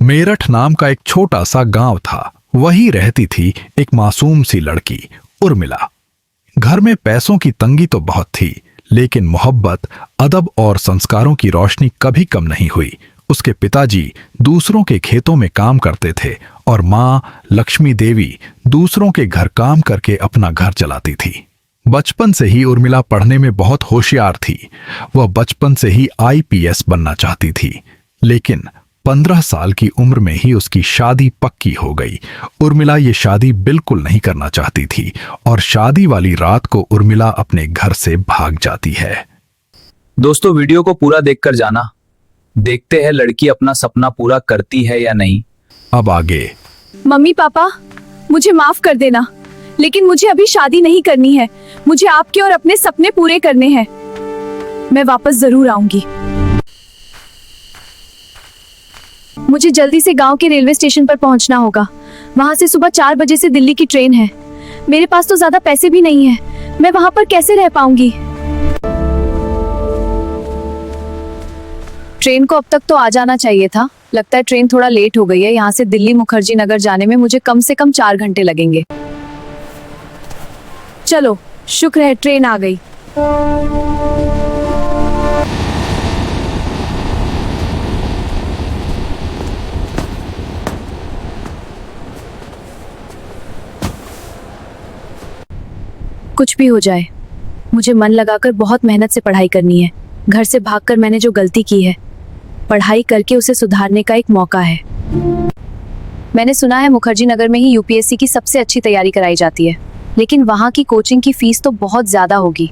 मेरठ नाम का एक छोटा सा गांव था। वहीं रहती थी एक मासूम सी लड़की उर्मिला। घर में पैसों की तंगी तो बहुत थी, लेकिन मोहब्बत, अदब और संस्कारों की रोशनी कभी कम नहीं हुई। उसके पिताजी दूसरों के खेतों में काम करते थे और माँ लक्ष्मी देवी दूसरों के घर काम करके अपना घर चलाती थी। बचपन से ही उर्मिला पढ़ने में बहुत होशियार थी। वह बचपन से ही आईपीएस बनना चाहती थी, लेकिन 15 साल की उम्र में ही उसकी शादी पक्की हो गई। उर्मिला ये शादी बिल्कुल नहीं करना चाहती थी और शादी वाली रात को उर्मिला अपने घर से भाग जाती है। दोस्तों, वीडियो को पूरा देखकर जाना। देखते हैं लड़की अपना सपना पूरा करती है या नहीं। अब आगे। मम्मी पापा, मुझे माफ कर देना, लेकिन मुझे अभी शादी नहीं करनी है। मुझे आपके और अपने सपने पूरे करने हैं। मैं वापस जरूर आऊंगी। मुझे जल्दी से गांव के रेलवे स्टेशन पर पहुंचना होगा। वहां से सुबह 4 बजे से दिल्ली की ट्रेन है। मेरे पास तो ज्यादा पैसे भी नहीं है। मैं वहां पर कैसे रह पाऊंगी? ट्रेन को अब तक तो आ जाना चाहिए था। लगता है ट्रेन थोड़ा लेट हो गई है। यहाँ से दिल्ली मुखर्जी नगर जाने में मुझे कम से कम 4 घंटे लगेंगे। चलो, शुक्र है ट्रेन आ गई। कुछ भी हो जाए, मुझे मन लगाकर बहुत मेहनत से पढ़ाई करनी है। घर से भागकर मैंने जो गलती की है, पढ़ाई करके उसे सुधारने का एक मौका है। मैंने सुना है मुखर्जी नगर में ही यूपीएससी की सबसे अच्छी तैयारी कराई जाती है, लेकिन वहाँ की कोचिंग की फीस तो बहुत ज्यादा होगी।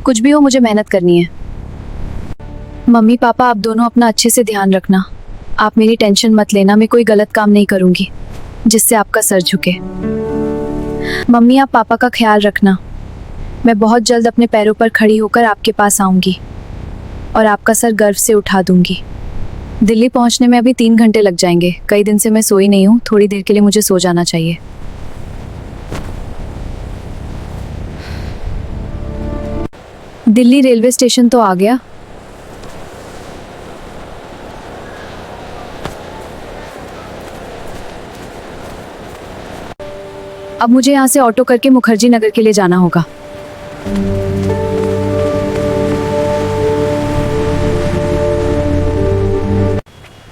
कुछ भी हो, मुझे मेहनत करनी है। मम्मी पापा, आप दोनों अपना अच्छे से ध्यान रखना। आप मेरी टेंशन मत लेना। मैं कोई गलत काम नहीं करूंगी जिससे आपका सर झुके। मम्मी, आप पापा का ख्याल रखना। मैं बहुत जल्द अपने पैरों पर खड़ी होकर आपके पास आऊंगी और आपका सर गर्व से उठा दूंगी। दिल्ली पहुंचने में अभी 3 घंटे लग जाएंगे। कई दिन से मैं सोई नहीं हूँ। थोड़ी देर के लिए मुझे सो जाना चाहिए। दिल्ली रेलवे स्टेशन तो आ गया। अब मुझे यहाँ से ऑटो करके मुखर्जी नगर के लिए जाना होगा।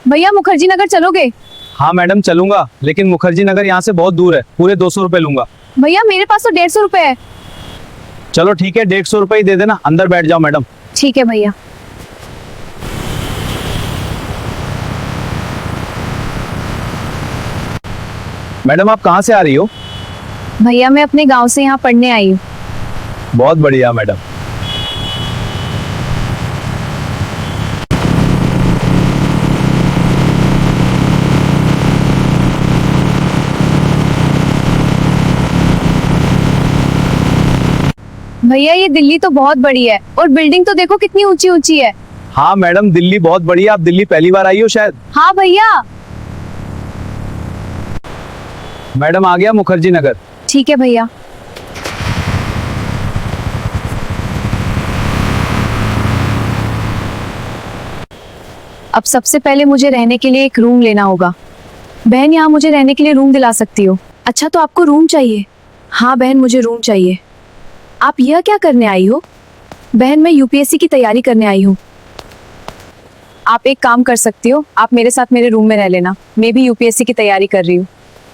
भैया, मुखर्जी नगर चलोगे? हाँ मैडम, चलूंगा, लेकिन मुखर्जी नगर यहाँ से बहुत दूर है। पूरे 200 रुपए लूंगा। भैया, मेरे पास तो 150 रुपए है। चलो ठीक है, 150 रुपए ही दे देना। अंदर बैठ जाओ मैडम। ठीक है भैया। मैडम, आप कहाँ से आ रही हो? भैया, मैं अपने गांव से यहाँ पढ़ने आई हूँ। बहुत बढ़िया मैडम। भैया, ये दिल्ली तो बहुत बड़ी है और बिल्डिंग तो देखो कितनी ऊंची ऊंची है। हाँ मैडम, दिल्ली बहुत बढ़िया। आप दिल्ली पहली बार आई हो शायद। हाँ भैया। मैडम, आ गया मुखर्जी नगर। ठीक है भैया। अब सबसे पहले मुझे रहने के लिए एक रूम लेना होगा। बहन, यहाँ मुझे रहने के लिए रूम दिला सकती हो? अच्छा, तो आपको रूम चाहिए? हाँ बहन, मुझे रूम चाहिए। आप यह क्या करने आई हो? बहन, मैं यूपीएससी की तैयारी करने आई हूँ। आप एक काम कर सकती हो, आप मेरे साथ मेरे रूम में रह लेना। मैं भी यूपीएससी की तैयारी कर रही हूँ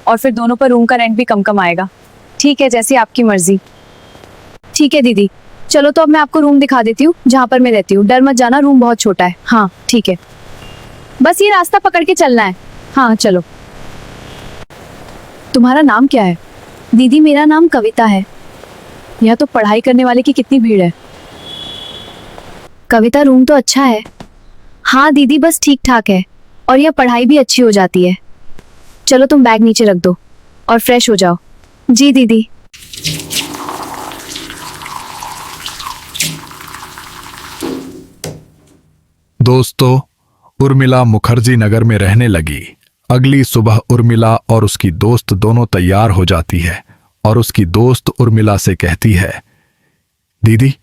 और फिर दोनों पर रूम का रेंट भी कम कम आएगा। ठीक है, जैसी आपकी मर्जी। ठीक है दीदी, चलो तो अब मैं आपको रूम दिखा देती हूँ जहाँ पर मैं रहती हूँ। डर मत जाना, रूम बहुत छोटा है। हाँ ठीक है, बस ये रास्ता पकड़ के चलना है। हाँ चलो। तुम्हारा नाम क्या है? दीदी, मेरा नाम कविता है। यह तो पढ़ाई करने वाले की कितनी भीड़ है। कविता, रूम तो अच्छा है। हाँ दीदी, बस ठीक ठाक है और यह पढ़ाई भी अच्छी हो जाती है। चलो तुम बैग नीचे रख दो और फ्रेश हो जाओ। जी दीदी। दोस्तों, उर्मिला मुखर्जी नगर में रहने लगी। अगली सुबह उर्मिला और उसकी दोस्त दोनों तैयार हो जाती है और उसकी दोस्त उर्मिला से कहती है, दीदी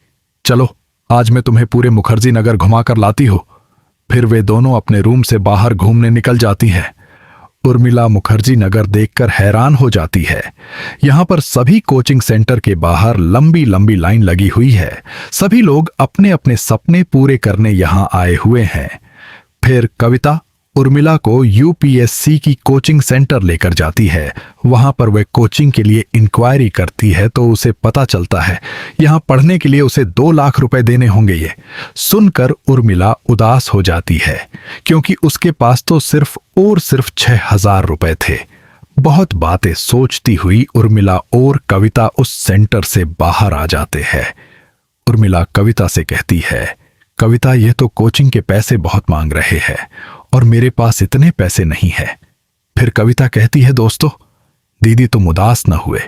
चलो, आज मैं तुम्हें पूरे मुखर्जी नगर घुमा कर लाती हूँ। फिर वे दोनों अपने रूम से बाहर घूमने निकल जाती हैं। उर्मिला मुखर्जी नगर देखकर हैरान हो जाती है। यहाँ पर सभी कोचिंग सेंटर के बाहर लंबी लंबी लाइन लगी हुई है। सभी लोग अपने अपने सपने पूरे करने यहाँ आए हुए हैं। फिर कविता उर्मिला को यूपीएससी की कोचिंग सेंटर लेकर जाती है। वहां पर वह कोचिंग के लिए इंक्वायरी करती है तो उसे पता चलता है यहाँ पढ़ने के लिए उसे 2 लाख रुपए देने होंगे। ये सुनकर उर्मिला उदास हो जाती है क्योंकि उसके पास तो सिर्फ 6,000 रुपए थे। बहुत बातें सोचती हुई उर्मिला और कविता उस सेंटर से बाहर आ जाते हैं। उर्मिला कविता से कहती है, कविता ये तो कोचिंग के पैसे बहुत मांग रहे हैं और मेरे पास इतने पैसे नहीं है। फिर कविता कहती है, दोस्तों दीदी तुम उदास न हुए,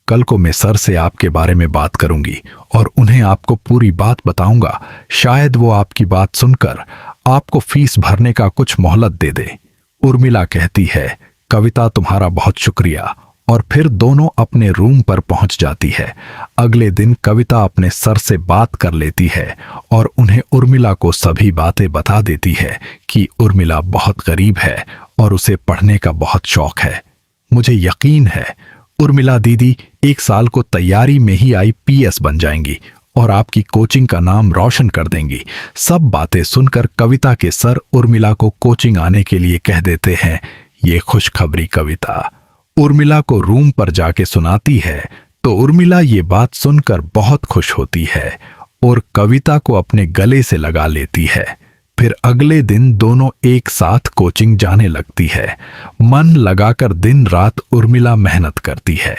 कल को मैं सर से आपके बारे में बात करूंगी और उन्हें आपको पूरी बात बताऊंगा। शायद वो आपकी बात सुनकर आपको फीस भरने का कुछ मोहलत दे दे। उर्मिला कहती है, कविता तुम्हारा बहुत शुक्रिया, और फिर दोनों अपने रूम पर पहुंच जाती है। अगले दिन कविता अपने सर से बात कर लेती है और उन्हें उर्मिला को सभी बातें बता देती है कि उर्मिला बहुत गरीब है और उसे पढ़ने का बहुत शौक है। मुझे यकीन है उर्मिला दीदी 1 साल को तैयारी में ही आईपीएस बन जाएंगी और आपकी कोचिंग का नाम रोशन कर देंगी। सब बातें सुनकर कविता के सर उर्मिला को कोचिंग आने के लिए कह देते हैं। ये खुशखबरी कविता उर्मिला को रूम पर जाके सुनाती है तो उर्मिला ये बात सुनकर बहुत खुश होती है और कविता को अपने गले से लगा लेती है। फिर अगले दिन दोनों एक साथ कोचिंग जाने लगती है। मन लगाकर दिन रात उर्मिला मेहनत करती है।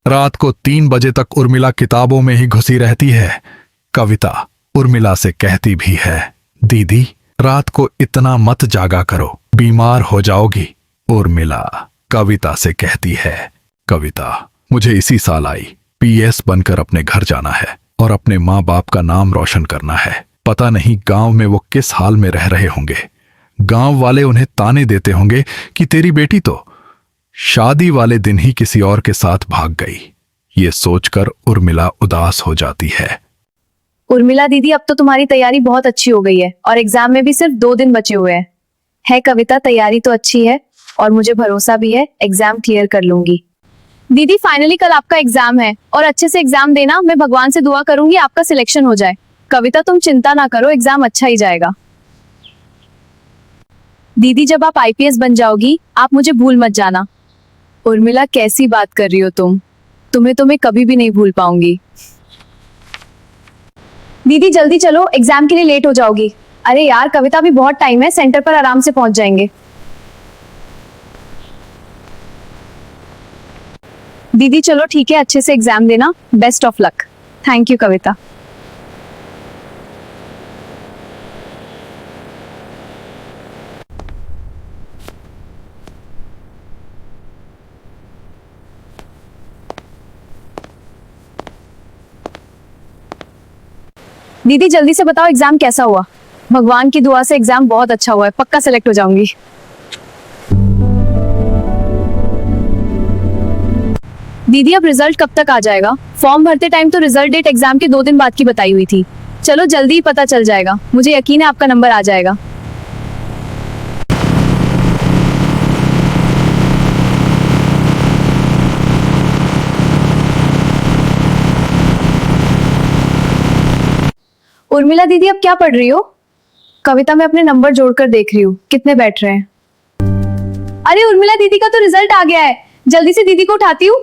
रात को 3 बजे तक उर्मिला किताबों में ही घुसी रहती है। कविता उर्मिला से कहती भी है, दीदी रात को इतना मत जागा करो, बीमार हो जाओगी। उर्मिला कविता से कहती है, कविता मुझे इसी साल आईपीएस बनकर अपने घर जाना है और अपने माँ बाप का नाम रोशन करना है। पता नहीं गांव में वो किस हाल में रह रहे होंगे। गांव वाले उन्हें ताने देते होंगे कि तेरी बेटी तो शादी वाले दिन ही किसी और के साथ भाग गई। ये सोचकर उर्मिला उदास हो जाती है। उर्मिला दीदी अब तो तुम्हारी तैयारी बहुत अच्छी हो गई है और एग्जाम में भी सिर्फ 2 दिन बचे हुए हैं। है कविता, तैयारी तो अच्छी है और मुझे भरोसा भी है एग्जाम क्लियर कर लूंगी। दीदी फाइनली कल आपका एग्जाम है और अच्छे से एग्जाम देना। मैं भगवान से दुआ करूंगी आपका सिलेक्शन हो जाए। कविता तुम चिंता ना करो, एग्जाम अच्छा ही जाएगा। दीदी जब आप आईपीएस बन जाओगी आप मुझे भूल मत जाना। उर्मिला कैसी बात कर रही हो तुम? तुम्हें तो मैं कभी भी नहीं भूल पाऊंगी। दीदी जल्दी चलो, एग्जाम के लिए लेट हो जाओगी। अरे यार कविता भी बहुत टाइम है, सेंटर पर आराम से पहुंच जाएंगे। दीदी चलो ठीक है, अच्छे से एग्जाम देना। Best of luck. Thank you Kavita. दीदी जल्दी से बताओ एग्जाम कैसा हुआ? भगवान की दुआ से एग्जाम बहुत अच्छा हुआ है, पक्का सेलेक्ट हो जाऊंगी। दीदी अब रिजल्ट कब तक आ जाएगा? फॉर्म भरते टाइम तो रिजल्ट डेट एग्जाम के 2 दिन बाद की बताई हुई थी। चलो जल्दी ही पता चल जाएगा, मुझे यकीन है आपका नंबर आ जाएगा। उर्मिला दीदी अब क्या पढ़ रही हो? कविता मैं अपने नंबर जोड़कर देख रही हूँ कितने बैठ रहे हैं। अरे उर्मिला दीदी का तो रिजल्ट आ गया है, जल्दी से दीदी को उठाती हूँ।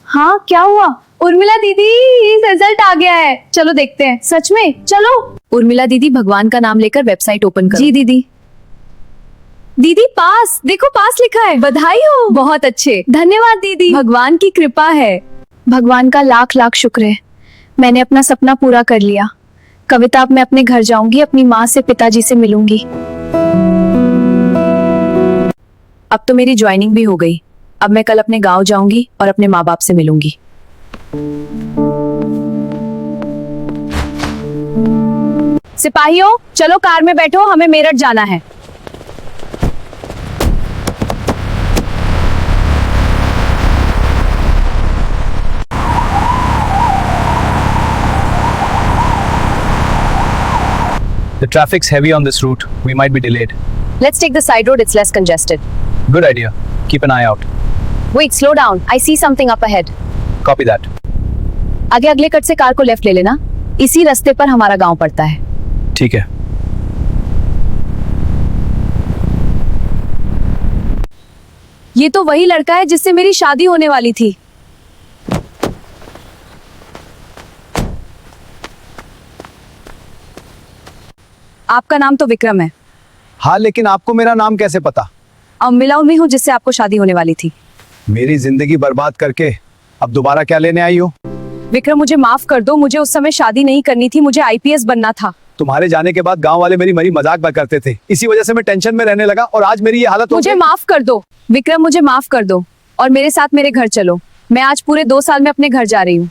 हाँ क्या हुआ? उर्मिला दीदी रिजल्ट आ गया है, चलो देखते हैं। सच में? चलो। उर्मिला दीदी भगवान का नाम लेकर वेबसाइट ओपन करो। जी दीदी। दीदी पास, देखो पास लिखा है। बधाई हो। बहुत अच्छे, धन्यवाद दीदी, भगवान की कृपा है। भगवान का लाख लाख शुक्र है, मैंने अपना सपना पूरा कर लिया। कविता अब मैं अपने घर जाऊंगी, अपनी माँ से पिताजी से मिलूंगी। अब तो मेरी ज्वाइनिंग भी हो गई। अब मैं कल अपने गांव जाऊंगी और अपने माँ बाप से मिलूंगी। सिपाहियों चलो कार में बैठो, हमें मेरठ जाना है। The traffic's heavy on this route. We might be delayed. Let's take the side road, it's less congested. Good idea. Keep an eye out. Wait, slow down, I see something up ahead. Copy that. आगे अगले cut से car को left ले लेना, इसी रास्ते पर हमारा गांव पड़ता है। ठीक है। ये तो वही लड़का है जिससे मेरी शादी होने वाली थी। आपका नाम तो विक्रम है। हाँ, लेकिन आपको मेरा नाम कैसे पता? अब मिला उन्हीं हूँ जिससे आपको शादी होने वाली थी। मेरी जिंदगी बर्बाद करके अब दोबारा क्या लेने आई हो? विक्रम, मुझे माफ कर दो, मुझे उस समय शादी नहीं करनी थी, मुझे आईपीएस बनना था। तुम्हारे जाने के बाद गांव वाले मेरी मरी मजाक करते थे, इसी वजह से मैं टेंशन में रहने लगा और आज मेरी ये हालत हो मुझे गई। माफ कर दो विक्रम, मुझे माफ कर दो और मेरे साथ मेरे घर चलो। मैं आज पूरे 2 साल में अपने घर जा रही हूँ।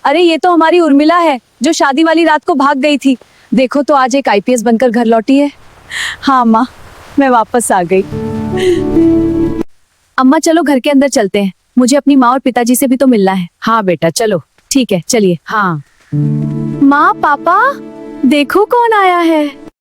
अरे ये तो हमारी उर्मिला है जो शादी वाली रात को भाग गई थी। देखो तो आज एक आईपीएस बनकर घर लौटी है। हाँ अम्मा, मैं वापस आ गई। अम्मा चलो घर के अंदर चलते हैं, मुझे अपनी माँ और पिताजी से भी तो मिलना है। हाँ बेटा चलो, ठीक है चलिए। हाँ माँ पापा, देखो कौन आया है।